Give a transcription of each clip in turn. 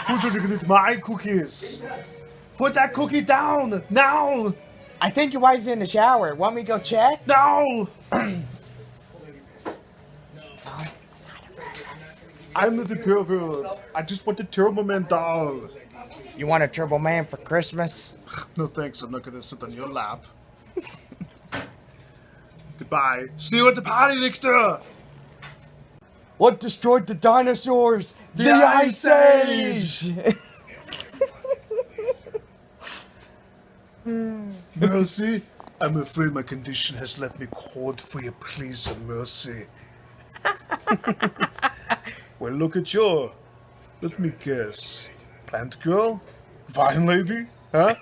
Who's going to eat my cookies? Put that cookie down! Now! I think your wife's in the shower. Want me to go check? No! I'm not the pervert. I just want the Turbo Man doll. You want a Turbo Man for Christmas? No thanks, I'm not gonna sit on your lap. Goodbye. See you at the party, Victor! What destroyed the dinosaurs? The Ice Age! Mercy? I'm afraid my condition has left me cold for your pleas of mercy. Well, look at you. Let me guess. Plant girl? Vine lady? Huh?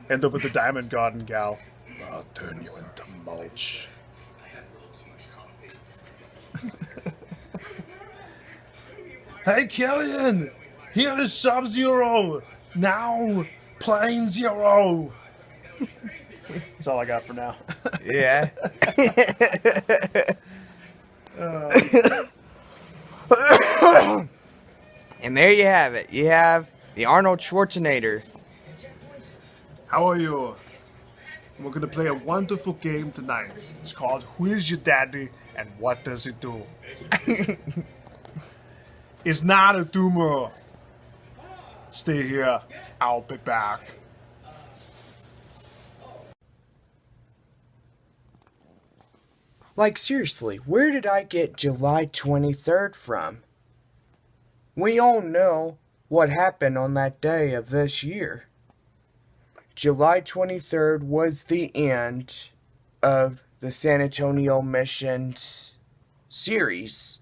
Hand over the diamond garden gal. I'll turn you into mulch. Hey, Killian! Here is Sub-Zero! Now, Plane Zero! That's all I got for now. Yeah. And there you have it. You have the Arnold Schwarzenegger. How are you? We're gonna play a wonderful game tonight. It's called Who is Your Daddy and What Does It Do? It's not a tumor. Stay here. I'll be back. Like, seriously, where did I get July 23rd from? We all know what happened on that day of this year. July 23rd was the end of the San Antonio Missions series.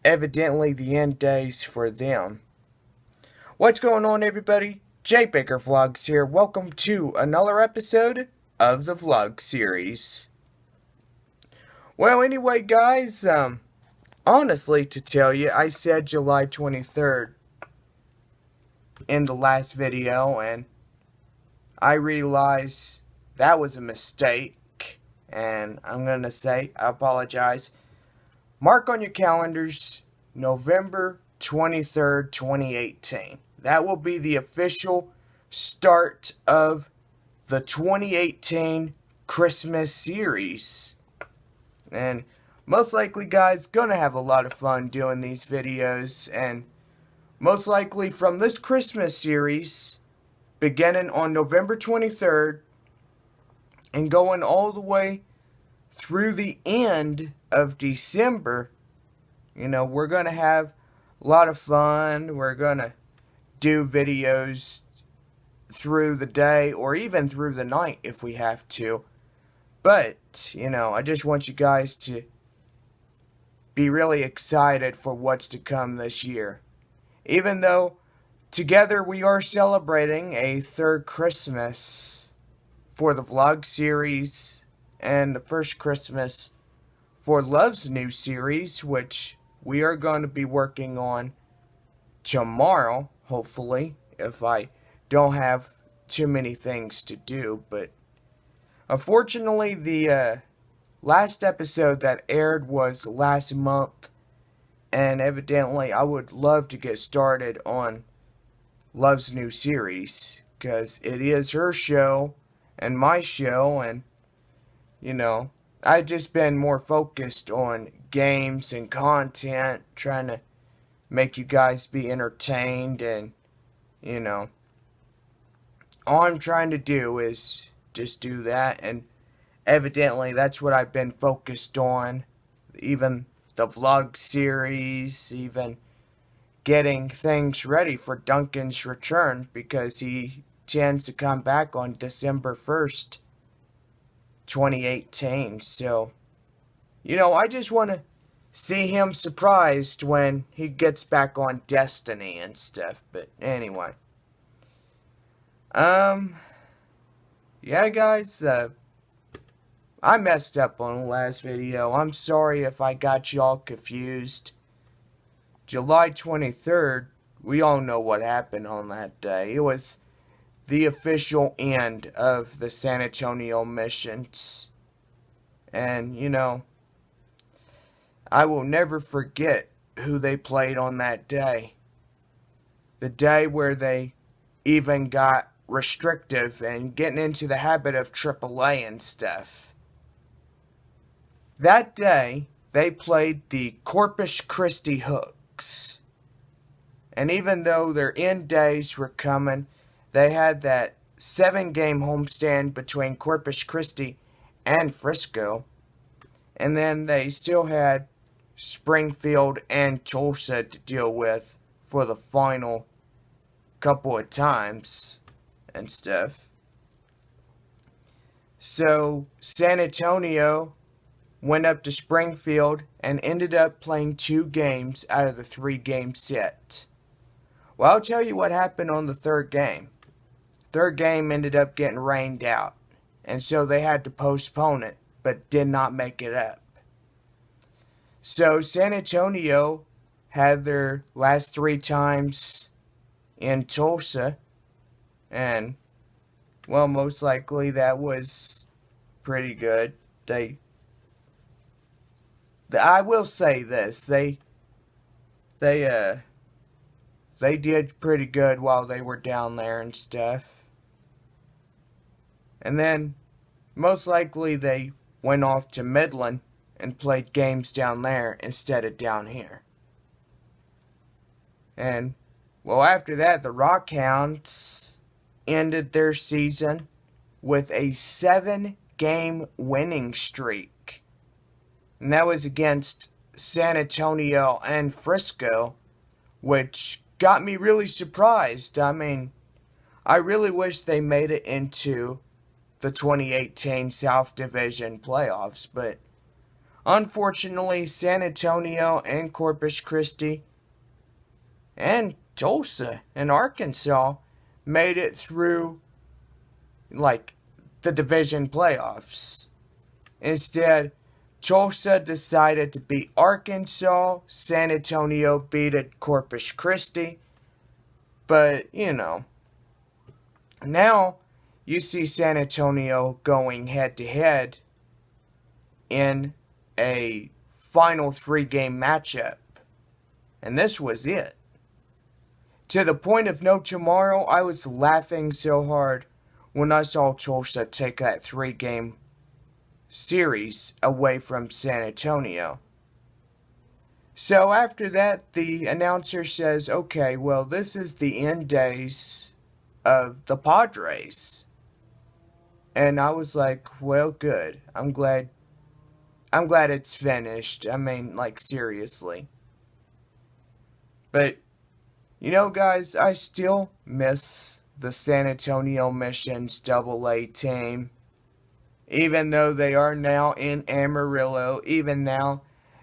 Evidently the end days for them. What's going on, everybody? Jay Baker Vlogs here. Welcome to another episode of the vlog series. Well, anyway, guys, honestly, to tell you, I said July 23rd in the last video, and I realized that was a mistake, and I'm going to say, I apologize. Mark on your calendars, November 23rd, 2018. That will be the official start of the 2018 Christmas series. And most likely, guys, gonna have a lot of fun doing these videos. And most likely from this Christmas series, beginning on November 23rd and going all the way through the end of December, you know, we're gonna have a lot of fun. We're gonna do videos through the day or even through the night if we have to. But, you know, I just want you guys to be really excited for what's to come this year. Even though together we are celebrating a third Christmas for the vlog series and the first Christmas for Love's new series, which we are going to be working on tomorrow, hopefully, if I don't have too many things to do. But unfortunately, the last episode that aired was last month, and evidently I would love to get started on Love's new series, because it is her show and my show, and, you know, I've just been more focused on games and content, trying to make you guys be entertained, and, you know, all I'm trying to do is just do that, and evidently that's what I've been focused on. Even the vlog series, even getting things ready for Duncan's return, because he tends to come back on December 1st, 2018. So, you know, I just want to see him surprised when he gets back on Destiny and stuff. But anyway, yeah, guys, I messed up on the last video. I'm sorry if I got y'all confused. July 23rd, we all know what happened on that day. It was the official end of the San Antonio missions. And, you know, I will never forget who they played on that day. the day where they even got restrictive and getting into the habit of AAA and stuff. That day, they played the Corpus Christi Hooks. And even though their end days were coming, they had that 7-game homestand between Corpus Christi and Frisco. And then they still had Springfield and Tulsa to deal with for the final couple of times and stuff. So San Antonio went up to Springfield and ended up playing 2 games out of the 3-game set. Well, I'll tell you what happened on the 3rd game. 3rd game ended up getting rained out, and so they had to postpone it, but did not make it up. So San Antonio had their last 3 times in Tulsa, and, well, most likely that was pretty good. I will say this, they did pretty good while they were down there and stuff. And then, most likely they went off to Midland and played games down there instead of down here. And, well, after that, the Rockhounds ended their season with a 7-game winning streak. And that was against San Antonio and Frisco, which got me really surprised. I mean, I really wish they made it into the 2018 South Division playoffs, but unfortunately, San Antonio and Corpus Christi and Tulsa and Arkansas made it through, like, the division playoffs. Instead, Tulsa decided to beat Arkansas, San Antonio beat Corpus Christi, but, you know, now you see San Antonio going head-to-head in a final 3-game matchup, and this was it. To the point of no tomorrow, I was laughing so hard when I saw Tulsa take that 3-game series away from San Antonio. So after that, the announcer says, okay, well, this is the end days of the Padres. And I was like, well, good. I'm glad it's finished. I mean, like, seriously. But, you know, guys, I still miss the San Antonio Missions AA team. Even though they are now in Amarillo, even now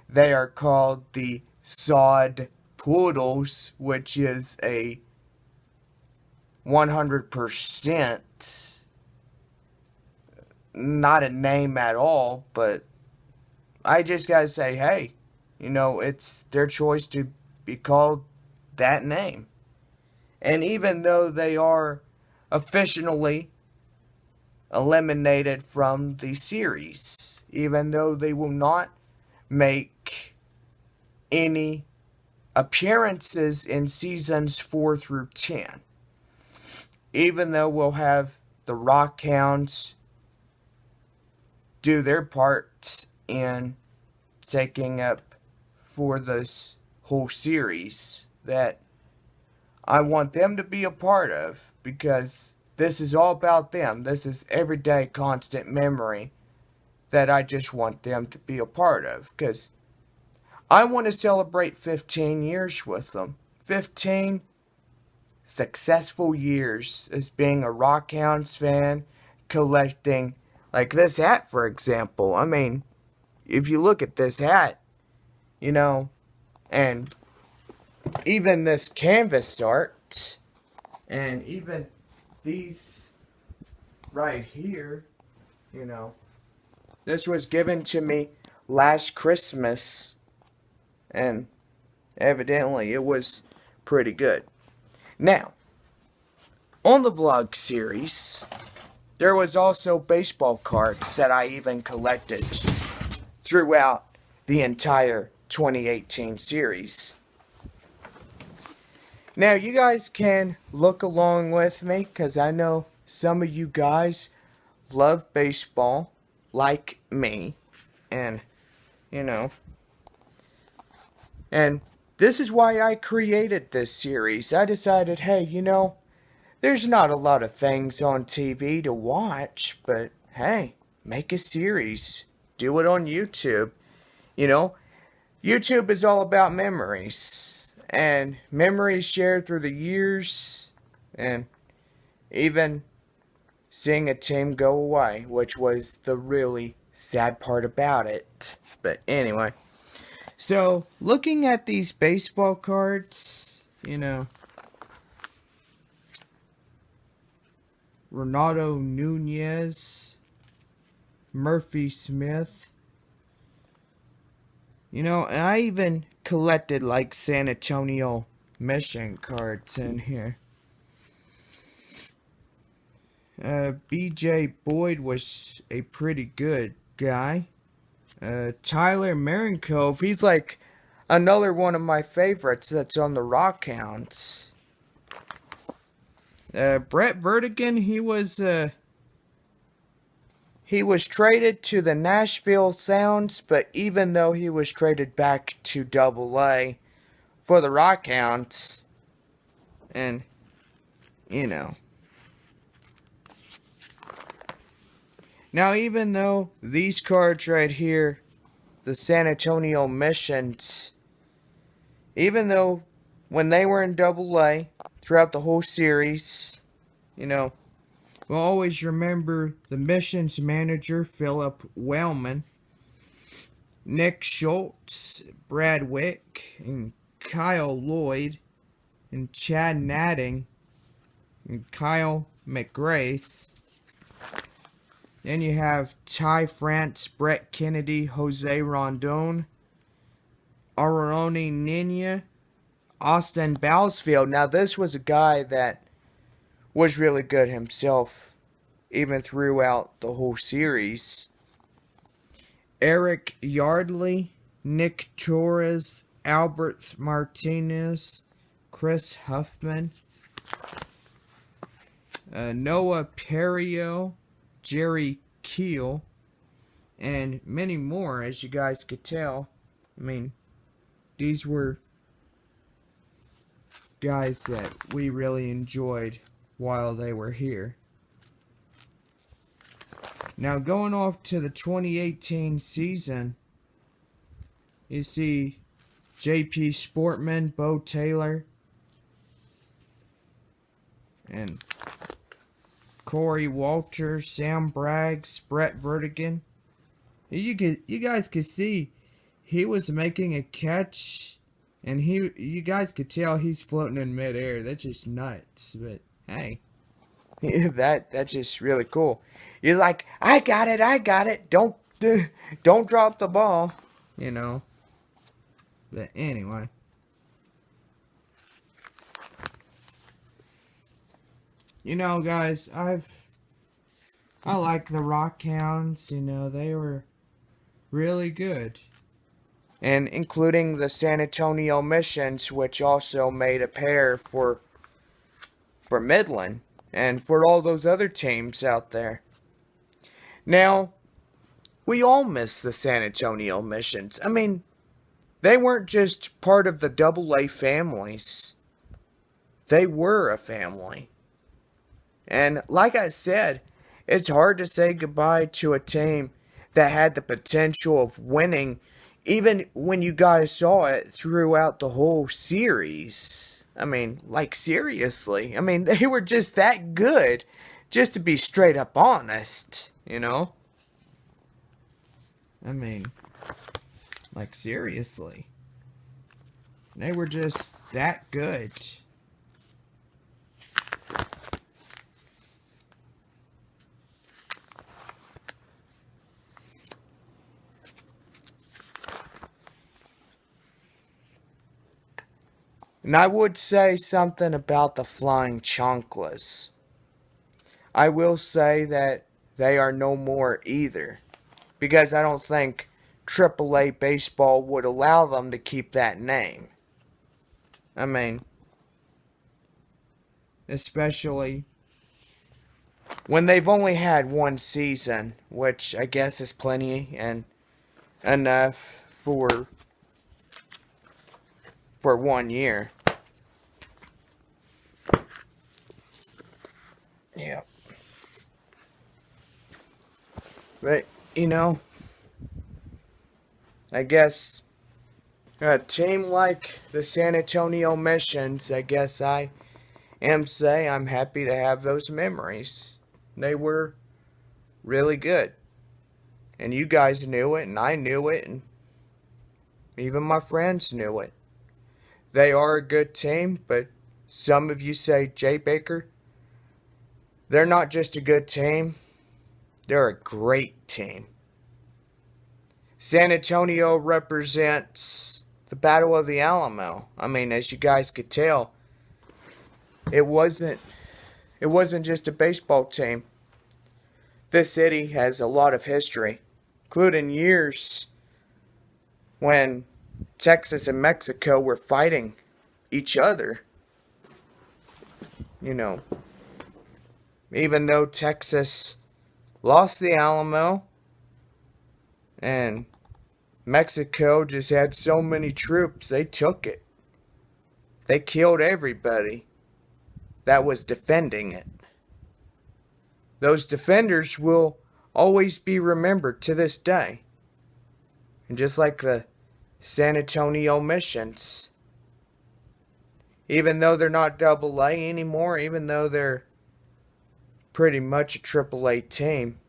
they are called the Sod Poodles, which is a 100% not a name at all, but I just gotta say, hey, you know, it's their choice to be called that name. And even though they are officially eliminated from the series, even though they will not make any appearances in seasons 4 through 10, even though we'll have the Rockhounds do their part in taking up for this whole series that I want them to be a part of, because this is all about them. This is everyday constant memory that I just want them to be a part of, because I want to celebrate 15 years with them. 15 successful years as being a Rockhounds fan, collecting, like this hat, for example. I mean, if you look at this hat, you know, and even this canvas art, and even these right here, you know, this was given to me last Christmas, and evidently it was pretty good. Now, on the vlog series, there was also baseball cards that I even collected throughout the entire 2018 series. Now, you guys can look along with me because I know some of you guys love baseball like me. And, you know, and this is why I created this series. I decided, hey, there's not a lot of things on TV to watch, but hey, make a series. Do it on YouTube. You know, YouTube is all about memories. And memories shared through the years. And even seeing a team go away, which was the really sad part about it. But anyway. So, looking at these baseball cards, Ronaldo Nunez, Murphy Smith. And I even collected like San Antonio Mission cards in here. BJ Boyd was a pretty good guy. Tyler Marincove, he's like another one of my favorites that's on the Rockhounds. Brett Vertigan, he was traded to the Nashville Sounds, but even though he was traded back to Double-A for the Rockhounds, and, Now, even though these cards right here, the San Antonio Missions, even though when they were in Double-A throughout the whole series, we'll always remember the Missions manager, Philip Wellman, Nick Schultz, Brad Wick, and Kyle Lloyd, and Chad Natting, and Kyle McGrath. Then you have Ty France, Brett Kennedy, Jose Rondon, Aroni Nina, Austin Bousfield. Now, this was a guy that was really good himself, even throughout the whole series. Eric Yardley, Nick Torres, Albert Martinez, Chris Huffman, Noah Perio, Jerry Keel, and many more, as you guys could tell. I mean, these were guys that we really enjoyed while they were here. Now, going off to the 2018 season, you see J.P. Sportman, Bo Taylor, and Corey Walter, Sam Braggs, Brett Vertigan. You guys could see he was making a catch, and you guys could tell he's floating in midair. That's just nuts. But hey, that's just really cool. You're like, I got it. Don't drop the ball, But anyway. Guys, I like the Rockhounds, they were really good. And including the San Antonio Missions, which also made a pair for Midland and for all those other teams out there. Now, we all miss the San Antonio Missions. I mean, they weren't just part of the Double-A families. They were a family. And like I said, it's hard to say goodbye to a team that had the potential of winning, even when you guys saw it throughout the whole series. I mean, like, seriously. I mean, they were just that good, just to be straight up honest, I mean, like, seriously. They were just that good. And I would say something about the Flying Chanclas. I will say that they are no more either. Because I don't think AAA baseball would allow them to keep that name. I mean, especially when they've only had one season, which I guess is plenty and enough for 1 year. Yeah. But, I guess a team like the San Antonio Missions, I guess I'm happy to have those memories. They were really good. And you guys knew it, and I knew it, and even my friends knew it. They are a good team, but some of you say, Jay Baker, they're not just a good team, they're a great team. San Antonio represents the Battle of the Alamo. I mean, as you guys could tell, it wasn't just a baseball team. This city has a lot of history, including years when Texas and Mexico were fighting each other. Even though Texas lost the Alamo and Mexico just had so many troops, they took it. They killed everybody that was defending it. Those defenders will always be remembered to this day. And just like the San Antonio Missions, even though they're not AA anymore, even though they're pretty much a AAA team,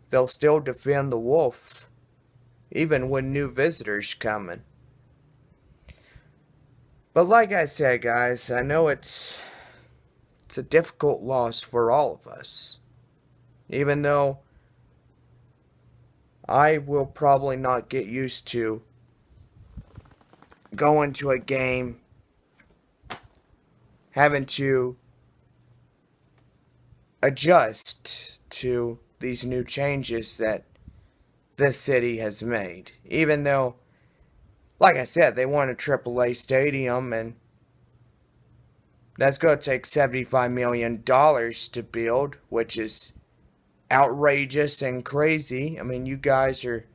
they'll still defend the Wolf, even when new visitors coming. But like I said, guys, I know it's a difficult loss for all of us. Even though I will probably not get used to going to a game, having to adjust to these new changes that this city has made. Even though, like I said, they want a AAA stadium, and that's going to take $75 million to build, which is outrageous and crazy. I mean, you guys are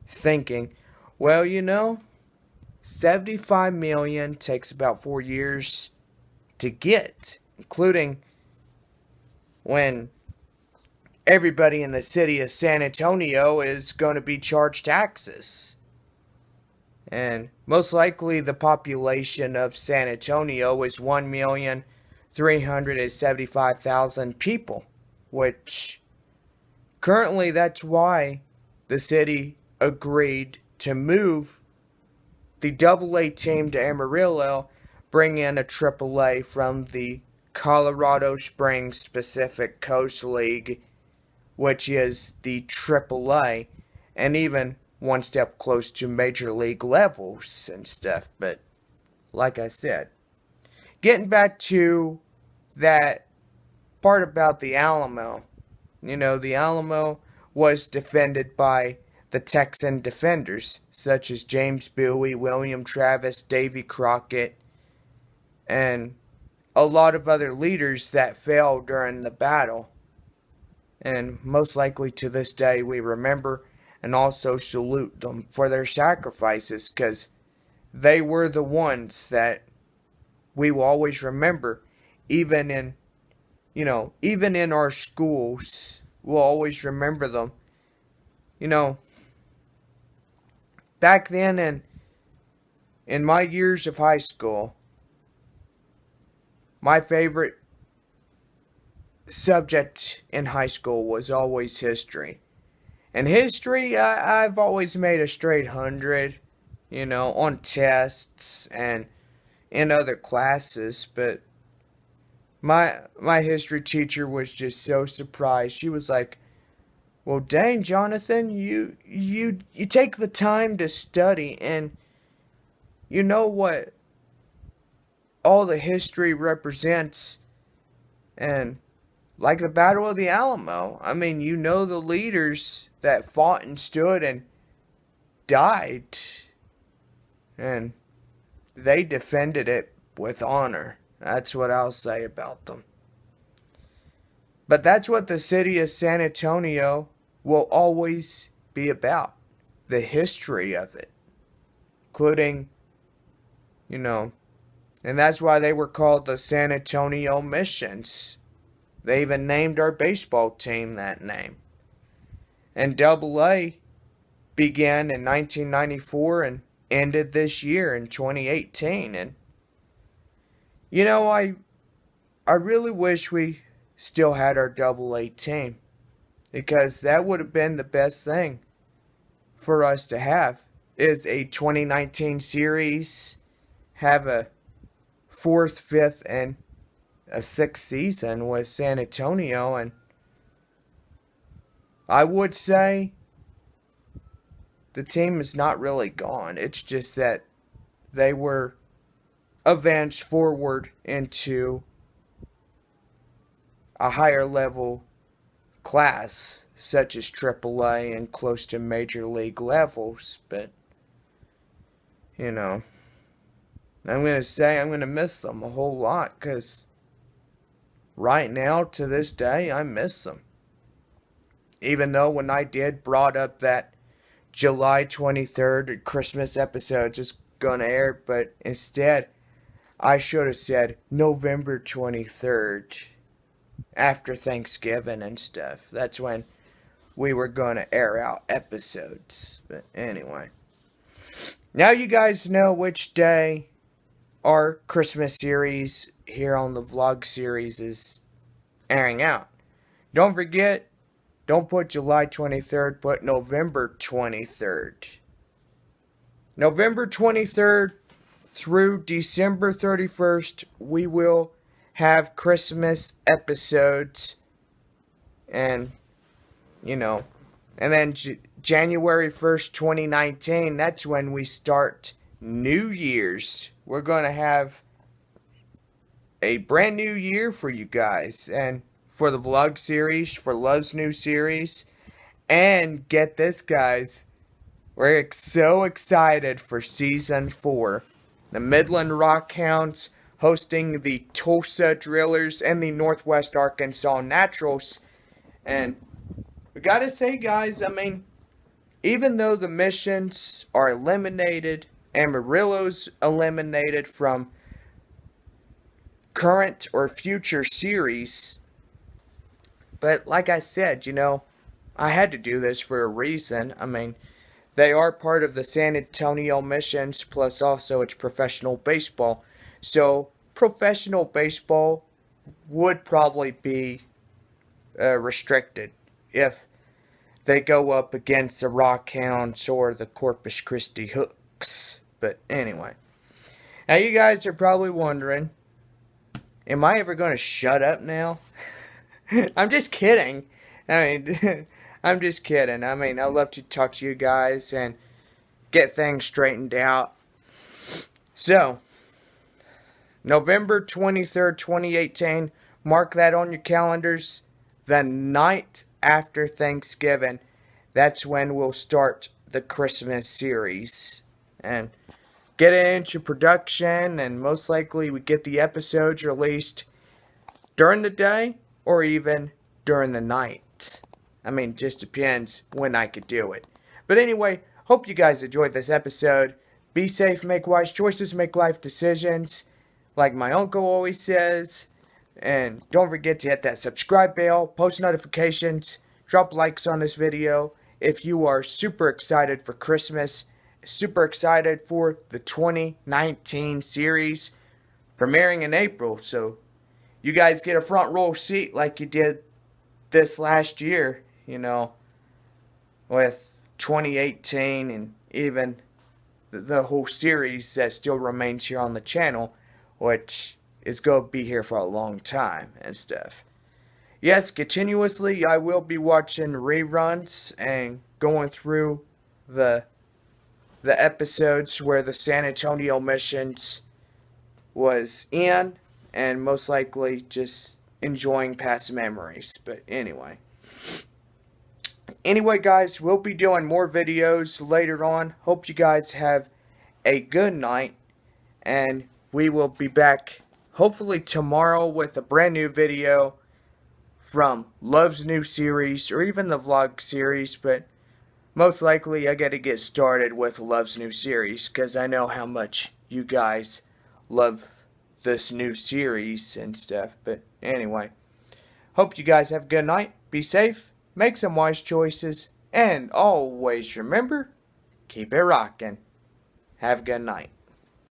thinking, well, $75 million takes about 4 years to get, including when everybody in the city of San Antonio is going to be charged taxes. And most likely the population of San Antonio is 1,375,000 people, which currently that's why the city agreed to move the AA team to Amarillo, bring in a AAA from the Colorado Springs Pacific Coast League, which is the AAA, and even one step close to major league levels and stuff. But like I said, getting back to that part about the Alamo, the Alamo was defended by the Texan defenders, such as James Bowie, William Travis, Davy Crockett, and a lot of other leaders that fell during the battle. And most likely to this day we remember and also salute them for their sacrifices, because they were the ones that we will always remember. Even in our schools, we'll always remember them. Back then in my years of high school, my favorite subject in high school was always history. And history, I've always made a straight 100, on tests and in other classes. But my history teacher was just so surprised. She was like, well, dang, Jonathan, you take the time to study, and you know what all the history represents. And like the Battle of the Alamo, I mean, the leaders that fought and stood and died, and they defended it with honor. That's what I'll say about them. But that's what the city of San Antonio will always be about. The history of it. Including, and that's why they were called the San Antonio Missions. They even named our baseball team that name. And Double A began in 1994 and ended this year in 2018. And, I really wish we still had our Double A team. Because that would have been the best thing for us to have. Is a 2019 series, have a 4th, 5th, and a 6th season with San Antonio. And I would say the team is not really gone. It's just that they were advanced forward into a higher level class, such as AAA and close to major league levels. But, I'm going to say I'm going to miss them a whole lot, because right now, to this day, I miss them. Even though when I did brought up that July 23rd Christmas episode is going to air, but instead, I should have said November 23rd, after Thanksgiving and stuff. That's when we were going to air out episodes. But anyway, now you guys know which day our Christmas series here on the vlog series is airing out. Don't forget, don't put July 23rd, put November 23rd. November 23rd through December 31st, we will have Christmas episodes. And, and then January 1st, 2019, that's when we start New Year's. We're going to have a brand new year for you guys. And for the vlog series, for Love's new series. And get this, guys. We're so excited for Season 4. The Midland Rockhounds hosting the Tulsa Drillers and the Northwest Arkansas Naturals. And we gotta say, guys, even though the Missions are eliminated, Amarillo's eliminated from current or future series, but like I said, I had to do this for a reason. They are part of the San Antonio Missions, plus also it's professional baseball. So, professional baseball would probably be restricted if they go up against the Rockhounds or the Corpus Christi Hooks. But anyway, now you guys are probably wondering, am I ever going to shut up now? I'm just kidding. I'm just kidding. I love to talk to you guys and get things straightened out. So, November 23rd, 2018, mark that on your calendars. The night after Thanksgiving, that's when we'll start the Christmas series. And get it into production, and most likely we get the episodes released during the day or even during the night. Just depends when I could do it. But anyway, hope you guys enjoyed this episode. Be safe, make wise choices, make life decisions, like my uncle always says. And don't forget to hit that subscribe bell, post notifications, drop likes on this video if you are super excited for Christmas, super excited for the 2019 series premiering in April. So you guys get a front row seat like you did this last year, with 2018 and even the whole series that still remains here on the channel, which is going to be here for a long time and stuff. Yes, continuously I will be watching reruns and going through the episodes where the San Antonio Missions was in, and most likely just enjoying past memories. But anyway, guys, we'll be doing more videos later on. Hope you guys have a good night, and we will be back hopefully tomorrow with a brand new video from Love's new series or even the vlog series, but most likely I gotta get started with Love's new series because I know how much you guys love this new series and stuff. But anyway, hope you guys have a good night, be safe, make some wise choices, and always remember, keep it rockin'. Have a good night.